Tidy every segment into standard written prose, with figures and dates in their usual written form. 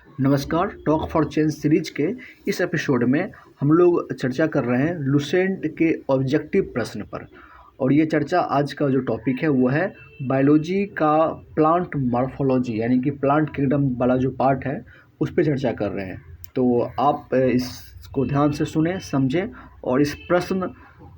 नमस्कार। Talk for change series के इस एपिसोड में हम लोग चर्चा कर रहे हैं लुसेंट के ऑब्जेक्टिव प्रश्न पर। और ये चर्चा आज का जो टॉपिक है वो है बायोलॉजी का प्लांट मॉर्फोलॉजी, यानी कि प्लांट किंगडम वाला जो पार्ट है उस पर चर्चा कर रहे हैं। तो आप इसको ध्यान से सुने, समझें और इस प्रश्न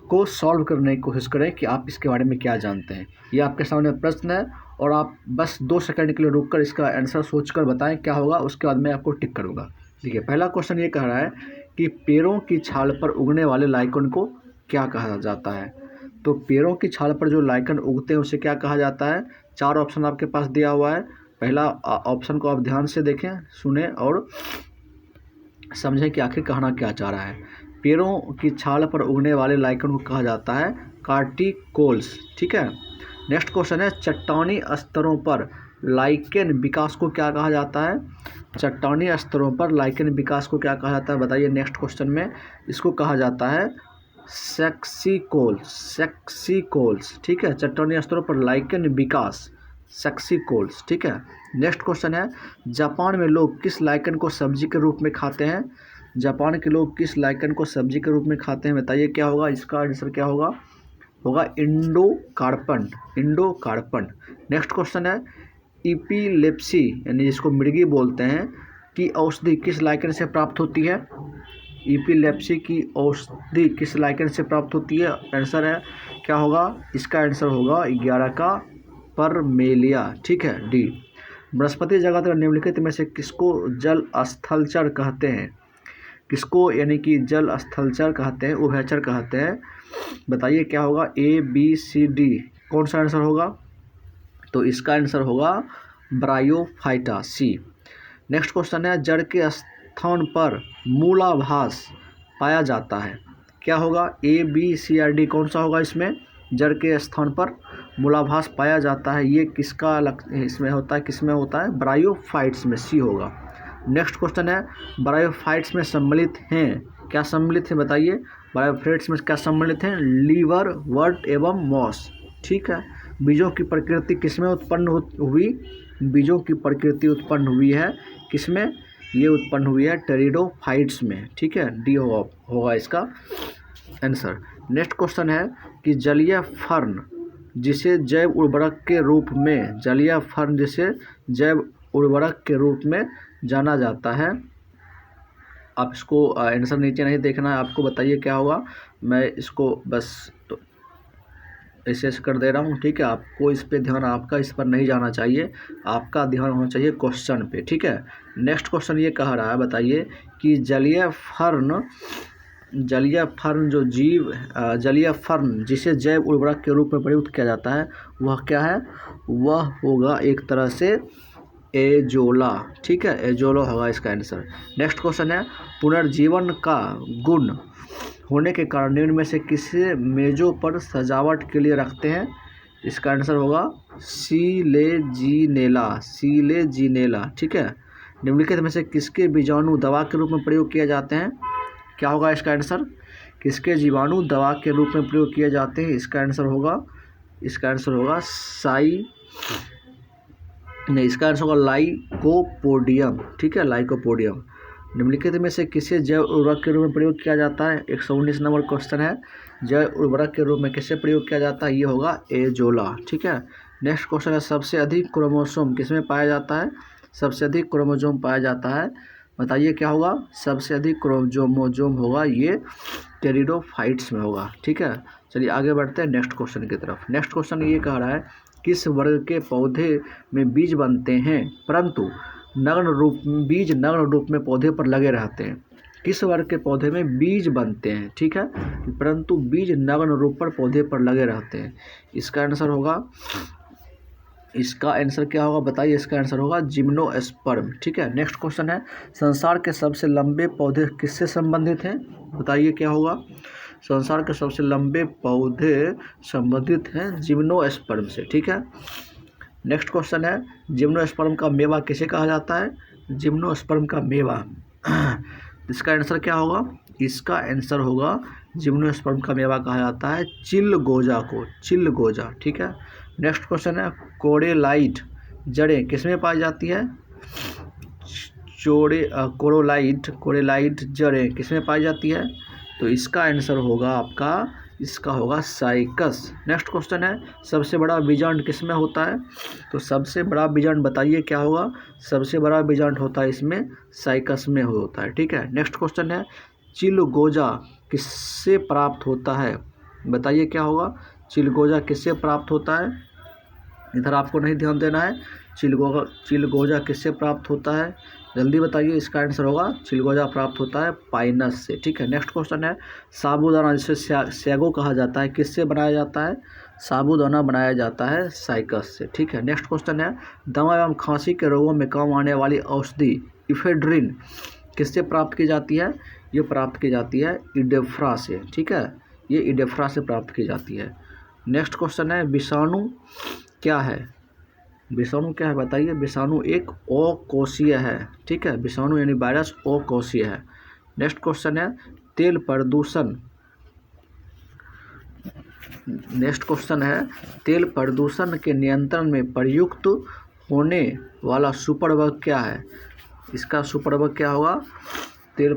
को सॉल्व करने की कोशिश करें कि आप इसके बारे में क्या जानते हैं। ये आपके सामने प्रश्न है और आप बस 2 सेकंड के लिए रुककर इसका आंसर सोचकर बताएं क्या होगा, उसके बाद मैं आपको टिक करूँगा। देखिए, पहला क्वेश्चन ये कह रहा है कि पेड़ों की छाल पर उगने वाले लाइकन को क्या कहा जाता है। तो पेड़ों की छाल पर जो लाइकन उगते हैं उसे क्या कहा जाता है। 4 ऑप्शन आपके पास दिया हुआ है। पहला ऑप्शन को आप ध्यान से देखें, सुने और समझें कि आखिर कहना क्या चाह रहा है। पेड़ों की छाल पर उगने वाले लाइकन को कहा जाता है कार्टिकोल्स। ठीक है। नेक्स्ट क्वेश्चन है, चट्टानी स्तरों पर लाइकेन विकास को क्या कहा जाता है। चट्टानी स्तरों पर लाइकेन विकास को क्या कहा जाता है, बताइए। नेक्स्ट क्वेश्चन में इसको कहा जाता है सेक्सिकोल्स। ठीक है, चट्टानी स्तरों पर लाइकेन विकास सेक्सिकोल्स। ठीक है। नेक्स्ट क्वेश्चन है, जापान में लोग किस लाइकन को सब्जी के रूप में खाते हैं। जापान के लोग किस लाइकन को सब्जी के रूप में खाते हैं, बताइए क्या होगा। इसका आंसर क्या होगा इंडोकार्पन। नेक्स्ट क्वेश्चन है, इपिलेप्सी यानी जिसको मृगी बोलते हैं की औषधि किस लाइकन से प्राप्त होती है। इपिलेप्सी की औषधि किस लाइकन से प्राप्त होती है। आंसर है क्या होगा, इसका आंसर होगा 11 का परमेलिया। ठीक है, डी। बृहस्पति जगत और निम्नलिखित में से किसको जल स्थलचर कहते हैं। किसको यानी कि जल स्थलचर कहते हैं, उभयचर कहते हैं, बताइए क्या होगा। ए बी सी डी कौन सा आंसर होगा। तो इसका आंसर होगा ब्रायोफाइटा, सी। नेक्स्ट क्वेश्चन है, जड़ के स्थान पर मूलाभास पाया जाता है, क्या होगा। A B C or D कौन सा होगा इसमें। जड़ के स्थान पर मूलाभास पाया जाता है, ये किसका इसमें होता है, किसमें होता है, ब्रायोफाइट्स में, सी होगा। नेक्स्ट क्वेश्चन है, ब्रायोफाइट्स में सम्मिलित हैं, क्या सम्मिलित है बताइए। ब्रायोफाइट्स में क्या सम्मिलित हैं, लीवर, वर्ट एवं मॉस। ठीक है। बीजों की प्रकृति किसमें उत्पन्न हुई। बीजों की प्रकृति उत्पन्न हुई है किसमें, ये उत्पन्न हुई है टेरिडोफाइट्स में। ठीक है, डी होगा इसका आंसर। नेक्स्ट क्वेश्चन है कि जलीय फर्न जिसे जैव उर्वरक के रूप में जाना जाता है। आप इसको आंसर नीचे नहीं देखना है, आपको बताइए क्या होगा। मैं इसको बस तो ऐसे कर दे रहा हूँ। ठीक है, आपको इस पे ध्यान, आपका इस पर नहीं जाना चाहिए, आपका ध्यान होना चाहिए क्वेश्चन पे। ठीक है। नेक्स्ट क्वेश्चन ये कह रहा है, बताइए कि जलीय फर्न जिसे जैव उर्वरक के रूप में प्रयुक्त किया जाता है वह क्या है। वह होगा एक तरह से एजोला। ठीक है, एजोला होगा इसका आंसर। नेक्स्ट क्वेश्चन है, पुनर्जीवन का गुण होने के कारण निम्न में से किसे मेजों पर सजावट के लिए रखते हैं। इसका आंसर होगा सीलेजीनेला। ठीक है। निम्नलिखित में से किसके बीजाणु दवा के रूप में प्रयोग किए जाते हैं, क्या होगा इसका आंसर। किसके जीवाणु दवा के रूप में प्रयोग किए जाते हैं, इसका आंसर होगा इसका आंसर होगा लाइकोपोडियम। ठीक है, लाइकोपोडियम। निम्नलिखित में से किसे जैव उर्वरक के रूप में प्रयोग किया जाता है। 119 नंबर क्वेश्चन है, जैव उर्वरक के रूप में किसे प्रयोग किया जाता है, ये होगा एजोला। ठीक है। नेक्स्ट क्वेश्चन है, सबसे अधिक क्रोमोसोम किसमें पाया जाता है। सबसे अधिक क्रोमोसोम पाया जाता है, बताइए क्या होगा। सबसे अधिक क्रोमोसोम होगा ये टेरिडोफाइट्स में होगा। ठीक है, चलिए आगे बढ़ते हैं नेक्स्ट क्वेश्चन की तरफ। नेक्स्ट क्वेश्चन ये कह रहा है, किस वर्ग के पौधे में बीज बनते हैं परंतु बीज नग्न रूप में पौधे पर लगे रहते हैं। किस वर्ग के पौधे में बीज बनते हैं, ठीक है, परंतु बीज नग्न रूप पर पौधे पर लगे रहते हैं। इसका आंसर क्या होगा, बताइए। इसका आंसर होगा जिम्नोस्पर्म। ठीक है। नेक्स्ट क्वेश्चन है, संसार के सबसे लंबे पौधे किससे संबंधित हैं, बताइए क्या होगा। संसार के सबसे लंबे पौधे संबंधित हैं जिम्नोस्पर्म से। ठीक है। नेक्स्ट क्वेश्चन है, जिम्नोस्पर्म का मेवा किसे कहा जाता है। जिम्नोस्पर्म का मेवा इसका आंसर क्या होगा। इसका आंसर होगा जिम्नोस्पर्म का मेवा कहा जाता है चिलगोजा को, चिलगोजा। ठीक है। नेक्स्ट क्वेश्चन है, कोडेलाइट जड़ें किसमें पाई जाती है। कोरेलाइट जड़ें किसमें पाई जाती है? तो इसका आंसर होगा आपका, इसका होगा साइकस। नेक्स्ट क्वेश्चन है, सबसे बड़ा बीजांड किसमें होता है? तो सबसे बड़ा बीजांड बताइए क्या होगा? सबसे बड़ा बीजांड होता है इसमें साइकस में होता है। ठीक है, नेक्स्ट क्वेश्चन है, चिलगोजा किससे प्राप्त होता है? बताइए क्या होगा? चिलगोजा किससे प्राप्त होता है? इधर आपको नहीं ध्यान देना है। चिलगोजा किससे प्राप्त होता है? जल्दी बताइए, इसका आंसर होगा चिलगोजा प्राप्त होता है पाइनस से। ठीक है, नेक्स्ट क्वेश्चन है, साबूदाना जिसे सैगो कहा जाता है किससे बनाया जाता है? साबूदाना बनाया जाता है साइकस से। ठीक है, नेक्स्ट क्वेश्चन है, दमा एवं खांसी के रोगों में काम आने वाली औषधि इफेड्रिन किससे प्राप्त की जाती है? ये प्राप्त की जाती है इडेफ्रा से। ठीक है, ये इडेफ्रा से प्राप्त की जाती है। नेक्स्ट क्वेश्चन है, विषाणु क्या है? विषाणु क्या है बताइए? विषाणु एक अकोषीय है। ठीक है, विषाणु यानी वायरस अकोषीय है। नेक्स्ट क्वेश्चन है, तेल प्रदूषण नेक्स्ट क्वेश्चन है, तेल प्रदूषण के नियंत्रण में प्रयुक्त होने वाला सुपरबग क्या है? इसका सुपरबग क्या होगा? तेल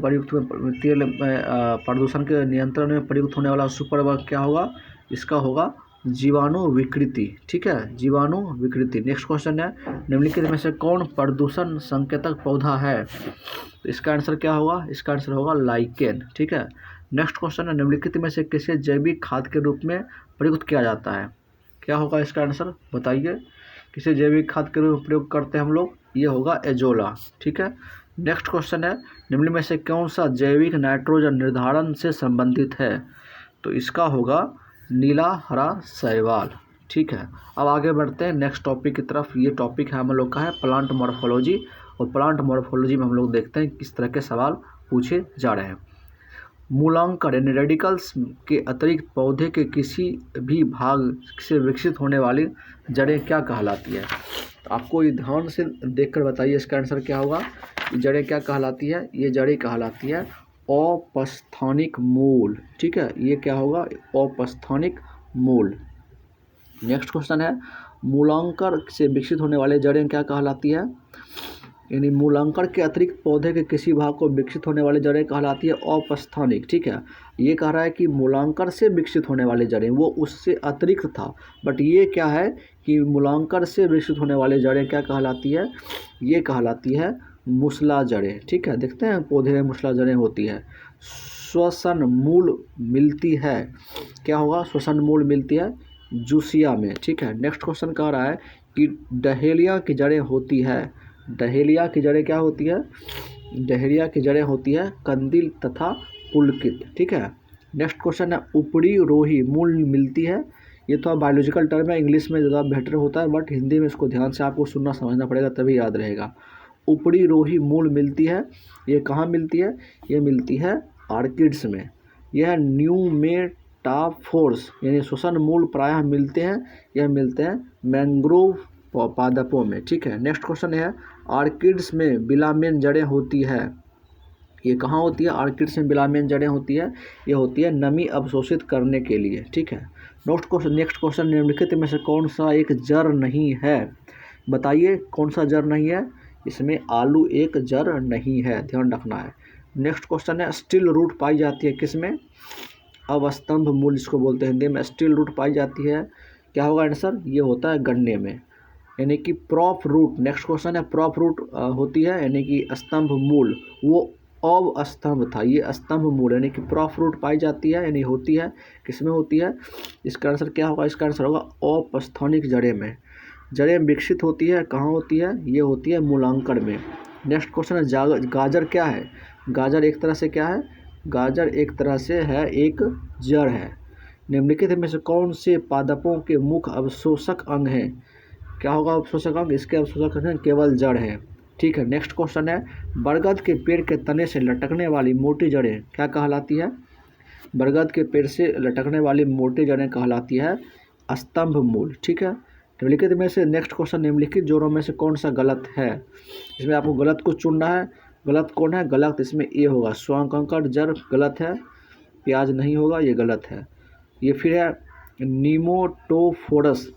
प्रदूषण के नियंत्रण में प्रयुक्त होने वाला सुपरबग क्या होगा? इसका होगा जीवाणु विकृति। ठीक है, जीवाणु विकृति। नेक्स्ट क्वेश्चन है, निम्नलिखित में से कौन प्रदूषण संकेतक पौधा है? तो इसका आंसर क्या होगा? इसका आंसर होगा लाइकेन। ठीक है, नेक्स्ट क्वेश्चन है, निम्नलिखित में से किसे जैविक खाद के रूप में प्रयुक्त किया जाता है? क्या होगा इसका आंसर बताइए? किसे जैविक खाद के रूप में प्रयोग करते हैं हम लोग? ये होगा एजोला। ठीक है, नेक्स्ट क्वेश्चन है, निम्न में से कौन सा जैविक नाइट्रोजन निर्धारण से संबंधित है? तो इसका होगा नीला हरा शैवाल। ठीक है, अब आगे बढ़ते हैं नेक्स्ट टॉपिक की तरफ। ये टॉपिक है हम लोग का है प्लांट मॉर्फोलॉजी, और प्लांट मॉर्फोलॉजी में हम लोग देखते हैं किस तरह के सवाल पूछे जा रहे हैं। मूलांकर यानी रेडिकल्स के अतिरिक्त पौधे के किसी भी भाग से विकसित होने वाली जड़ें क्या कहलाती है? तो आपको ये ध्यान से देखकर बताइए इसका आंसर क्या होगा। ये जड़ें क्या कहलाती है? ये जड़ें कहलाती है औपस्थानिक मूल। ठीक है, ये क्या होगा? औपस्थानिक मूल। नेक्स्ट क्वेश्चन है, मूलांकर से विकसित होने वाले जड़ें क्या कहलाती है? यानी मूलांकर के अतिरिक्त पौधे के किसी भाग को विकसित होने वाली जड़ें कहलाती है औपस्थानिक। ठीक है, ये कह रहा है कि मूलांकर से विकसित होने वाली जड़ें, वो उससे अतिरिक्त था, बट ये क्या है कि मूलांकर से विकसित होने वाली जड़ें क्या कहलाती है? ये कहलाती है मूसला जड़ें। ठीक है, देखते हैं पौधे में मूसला जड़ें होती है। श्वसन मूल मिलती है, क्या होगा? श्वसन मूल मिलती है जूसिया में। ठीक है, नेक्स्ट क्वेश्चन कह रहा है कि डहेलिया की जड़ें होती है। डहेलिया की जड़ें क्या होती है? डहेलिया की जड़ें होती है कंदील तथा पुलकित। ठीक है, नेक्स्ट क्वेश्चन है, ऊपरी रोही मूल मिलती है। ये तो बायोलॉजिकल टर्म है, इंग्लिश में ज़्यादा बेटर होता है, बट हिंदी में इसको ध्यान से आपको सुनना समझना पड़ेगा तभी याद रहेगा। ऊपरी रोही मूल मिलती है, ये कहाँ मिलती है? ये मिलती है ऑर्किड्स में। यह न्यूमेटाफोर्स यानी श्वसन मूल प्रायः मिलते हैं, यह मिलते हैं मैंग्रोव पादपों में। ठीक है, नेक्स्ट क्वेश्चन है, ऑर्किड्स में बिलामेन जड़ें होती है। ये कहाँ होती है? ऑर्किड्स में बिलामेन जड़ें होती है, ये होती है नमी अवशोषित करने के लिए। ठीक है, नेक्स्ट क्वेश्चन, निम्नलिखित में से कौन सा एक जड़ नहीं है? बताइए कौन सा जड़ नहीं है? इसमें आलू एक जड़ नहीं है, ध्यान रखना है। नेक्स्ट क्वेश्चन है, स्टिल रूट पाई जाती है किसमें? अवस्तंभ मूल जिसको बोलते हैं हिंदी में, स्टिल रूट पाई जाती है, क्या होगा आंसर? ये होता है गन्ने में, यानी कि प्रॉप रूट। नेक्स्ट क्वेश्चन है, प्रॉप रूट होती है यानी कि स्तंभ मूल, वो अवस्तंभ था, ये स्तंभ मूल यानी कि प्रॉप रूट पाई जाती है यानी होती है किसमें होती है? इसका आंसर क्या होगा? इसका आंसर होगा औपस्थानिक जड़ें में। जड़ें विकसित होती है कहाँ होती है? ये होती है मूलांकर में। नेक्स्ट क्वेश्चन है, गाजर क्या है? गाजर एक तरह से क्या है? गाजर एक तरह से है एक जड़ है। निम्नलिखित में से कौन से पादपों के मुख्य अवशोषक अंग हैं? क्या होगा अवशोषक अंग? इसके अवशोषक अंग केवल जड़ है। ठीक है, नेक्स्ट क्वेश्चन है, बरगद के पेड़ के तने से लटकने वाली मोटी जड़ें क्या कहलाती है? बरगद के पेड़ से लटकने वाली मोटी जड़ें कहलाती है स्तंभ मूल। ठीक है, निम्नलिखित में से नेक्स्ट क्वेश्चन, निम्नलिखित जोड़ों में से कौन सा गलत है? इसमें आपको गलत को चुनना है। गलत कौन है? गलत इसमें ए होगा, स्वांकंकड़ जड़ गलत है, प्याज नहीं होगा, ये गलत है। ये फिर है नीमेटोफोरस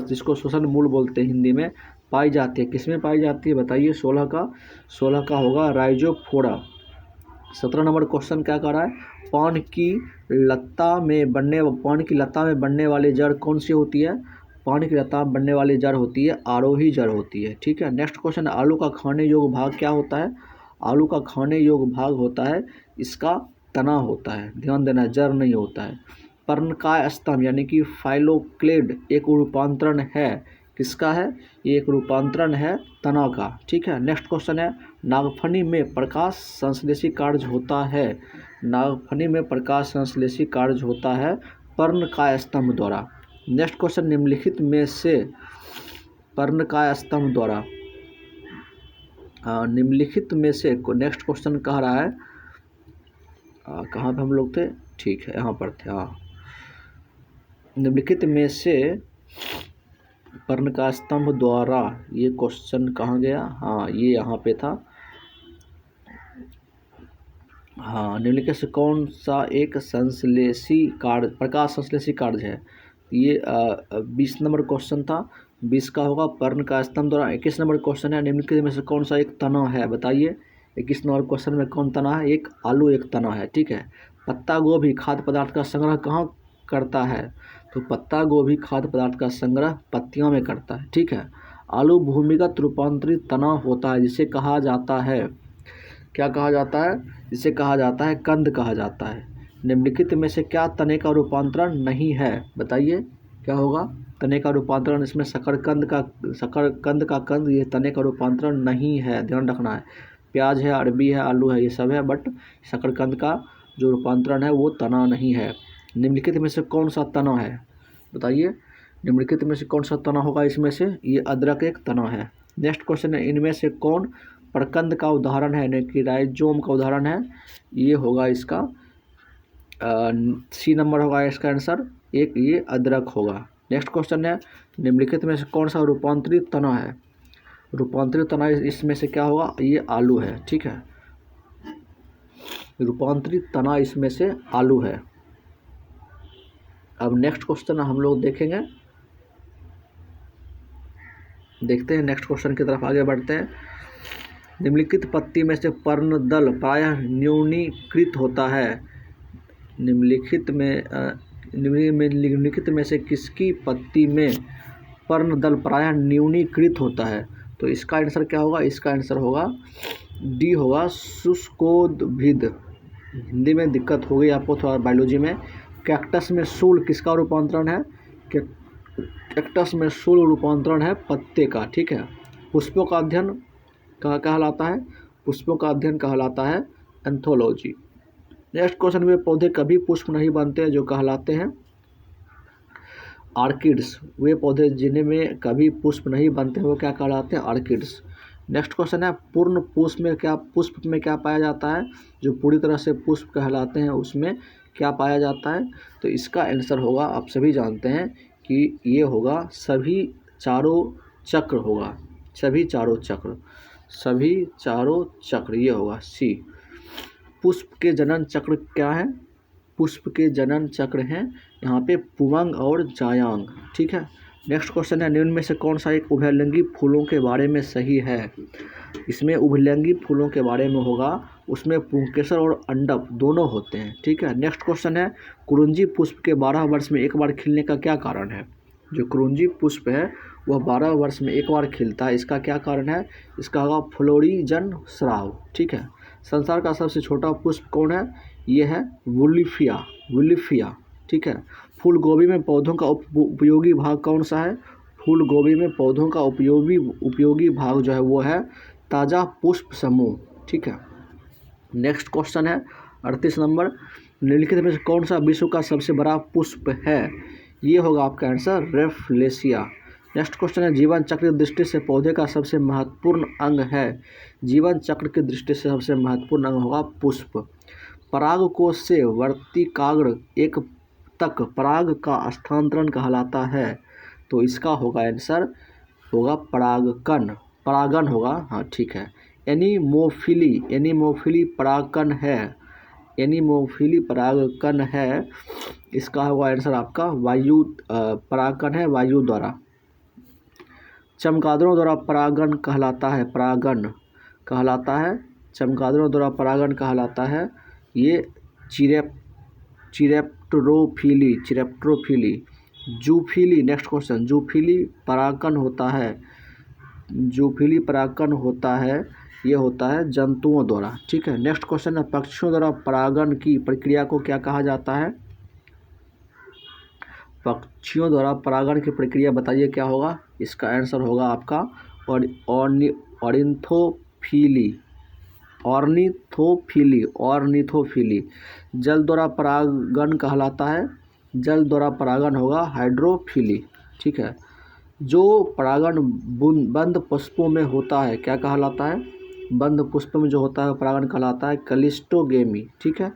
जिसको श्वसन मूल बोलते हैं हिंदी में, पाई जाती है, किसमें पाई जाती है बताइए? 16 का होगा राइजोफोरा। 17 नंबर क्वेश्चन क्या कर रहा है? पान की लता में बनने वाली जड़ कौन सी होती है? पान की लता में बनने वाली जड़ होती है आरोही जड़ होती है, ठीक है। नेक्स्ट क्वेश्चन, आलू का खाने योग्य भाग क्या होता है? आलू का खाने योग्य भाग होता है इसका तना होता है, ध्यान देना, जड़ नहीं होता है। पर्णकाय स्तंभ यानी कि फाइलोक्लेड एक रूपांतरण है, किसका है? ये एक रूपांतरण है तना का, ठीक है। नेक्स्ट क्वेश्चन है, नागफनी में प्रकाश संश्लेषी कार्य होता है, नागफनी में प्रकाश संश्लेषी कार्य होता है पर्णकाय स्तंभ द्वारा। नेक्स्ट क्वेश्चन, निम्नलिखित में से पर्णकाय स्तंभ द्वारा निम्नलिखित में से नेक्स्ट क्वेश्चन कह रहा है, कहाँ पे हम लोग थे? ठीक है, यहाँ पर थे। हाँ, निम्नलिखित में से पर्णकाय स्तंभ द्वारा, ये क्वेश्चन कहाँ गया? हाँ, ये यहाँ पे था। हाँ, निम्नलिखित से कौन सा एक संश्लेषी कार्य, प्रकाश संश्लेषी कार्य है? ये 20 नंबर क्वेश्चन था, 20 का होगा पर्णकाय स्तंभ द्वारा। 21 नंबर क्वेश्चन है, निम्नलिखित में से कौन सा एक तना है बताइए? 21 नंबर क्वेश्चन में कौन तना है? एक आलू एक तना है, ठीक है। पत्ता गोभी खाद्य पदार्थ का संग्रह कहाँ करता है? तो पत्ता गोभी खाद्य पदार्थ का संग्रह पत्तियों में करता है, ठीक है। आलू भूमिगत रूपांतरित तना होता है, जिसे कहा जाता है, क्या कहा जाता है? जिसे कहा जाता है कंद कहा जाता है। निम्नलिखित में से क्या तने का रूपांतरण नहीं है बताइए? क्या होगा? तने का रूपांतरण, इसमें शकरकंद का कंद, ये तने का रूपांतरण नहीं है, ध्यान रखना है। प्याज है, अरबी है, आलू है, ये सब है, बट शकरकंद का जो रूपांतरण है वो तना नहीं है। निम्नलिखित में से कौन सा तना है बताइए? निम्नलिखित में से कौन सा तना होगा इसमें से? ये अदरक एक तना है। नेक्स्ट क्वेश्चन है, इनमें से कौन प्रकंद का उदाहरण है, यानी कि राइजोम का उदाहरण है? ये होगा इसका सी नंबर होगा इसका आंसर, एक ये अदरक होगा। नेक्स्ट क्वेश्चन है, निम्नलिखित में से कौन सा रूपांतरित तना है? रूपांतरित तना इसमें से क्या होगा? ये आलू है, ठीक है। रूपांतरित तना इसमें से आलू है। अब नेक्स्ट क्वेश्चन हम लोग देखेंगे, देखते हैं नेक्स्ट क्वेश्चन की तरफ आगे बढ़ते हैं। निम्नलिखित पत्ती में से पर्णदल प्रायः न्यूनीकृत होता है, निम्नलिखित में से किसकी पत्ती में पर्णदल प्रायः न्यूनीकृत होता है? तो इसका आंसर क्या होगा? इसका आंसर होगा डी होगा, शुष्कोद्भिद। हिंदी में दिक्कत हो गई आपको थोड़ा, बायोलॉजी में। कैक्टस में शूल किसका रूपांतरण है? कैक्टस में शूल रूपांतरण है पत्ते का, ठीक है। पुष्पों का अध्ययन कहलाता है, पुष्पों का अध्ययन कहलाता है एंथोलॉजी। नेक्स्ट क्वेश्चन में, पौधे कभी पुष्प नहीं बनते जो कहलाते हैं आर्किड्स। वे पौधे जिनमें कभी पुष्प नहीं बनते वो क्या कहलाते हैं? आर्किड्स। नेक्स्ट क्वेश्चन है, पूर्ण पुष्प में क्या पाया जाता है? जो पूरी तरह से पुष्प कहलाते हैं उसमें क्या पाया जाता है? तो इसका आंसर होगा, आप सभी जानते हैं कि ये होगा सभी चारों चक्र होगा, सभी चारों चक्र, ये होगा सी। पुष्प के जनन चक्र क्या है? पुष्प के जनन चक्र हैं यहाँ पे पुंवांग और जायांग, ठीक है। नेक्स्ट क्वेश्चन है, निम्न में से कौन सा एक उभयलिंगी फूलों के बारे में सही है? इसमें उभयलिंगी फूलों के बारे में होगा, उसमें पुंकेसर और अंडप दोनों होते हैं, ठीक है। नेक्स्ट क्वेश्चन है, कुरुंजी पुष्प के 12 वर्ष में एक बार खिलने का क्या कारण है? जो कुरुंजी पुष्प है वह 12 वर्ष में एक बार खिलता है, इसका क्या कारण है? इसका होगा फ्लोरिजन स्राव, ठीक है। संसार का सबसे छोटा पुष्प कौन है? ये है वुलिफिया, ठीक है। फूल गोभी में पौधों का उपयोगी भाग कौन सा है? फूल गोभी में पौधों का उपयोगी भाग जो है वो है ताज़ा पुष्प समूह, ठीक है। नेक्स्ट क्वेश्चन है 38 नंबर, निम्नलिखित में से कौन सा विश्व का सबसे बड़ा पुष्प है? ये होगा आपका आंसर रेफलेसिया। नेक्स्ट क्वेश्चन है, जीवन चक्र की दृष्टि से पौधे का सबसे महत्वपूर्ण अंग है? जीवन चक्र की दृष्टि से सबसे महत्वपूर्ण अंग होगा पुष्प। परागकोश से वर्तिकाग्र एक तक पराग का स्थानांतरण कहलाता है, तो इसका होगा आंसर होगा परागन होगा, हाँ ठीक है। एनीमोफिली परागकण है, इसका होगा आंसर आपका वायु परागकण है वायु द्वारा। चमगादड़ों द्वारा परागण कहलाता है, परागण कहलाता है, चमगादड़ों द्वारा परागण कहलाता है ये चिरेप्टोफिली। जूफिली, नेक्स्ट क्वेश्चन, जूफिली परागण होता है, जूफिली परागण होता है, ये होता है जंतुओं द्वारा। ठीक है, नेक्स्ट क्वेश्चन है, पक्षियों द्वारा परागण की प्रक्रिया को क्या कहा जाता है? पक्षियों द्वारा परागण की प्रक्रिया बताइए क्या होगा? इसका आंसर होगा आपका ऑर्निथोफिली। जल द्वारा परागण कहलाता है, जल द्वारा परागण होगा हाइड्रोफिली। ठीक है, जो परागण बंद पुष्पों में होता है क्या कहलाता है? बंद पुष्प में जो होता है परागण कहलाता है कैलिस्टोगेमी। ठीक है,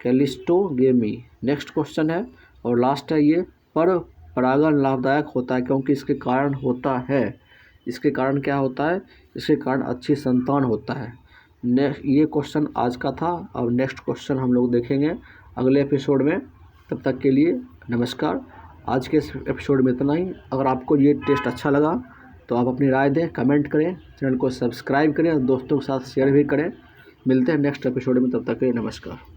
कैलिस्टोगेमी। नेक्स्ट क्वेश्चन है और लास्ट है ये, पर परागण लाभदायक होता है क्योंकि इसके कारण होता है, इसके कारण क्या होता है? इसके कारण अच्छी संतान होता है। ये क्वेश्चन आज का था और नेक्स्ट क्वेश्चन हम लोग देखेंगे अगले एपिसोड में। तब तक के लिए नमस्कार। आज के इस एपिसोड में इतना ही। अगर आपको ये टेस्ट अच्छा लगा तो आप अपनी राय दें, कमेंट करें, चैनल को सब्सक्राइब करें और दोस्तों के साथ शेयर भी करें। मिलते हैं नेक्स्ट एपिसोड में, तब तक के लिए नमस्कार।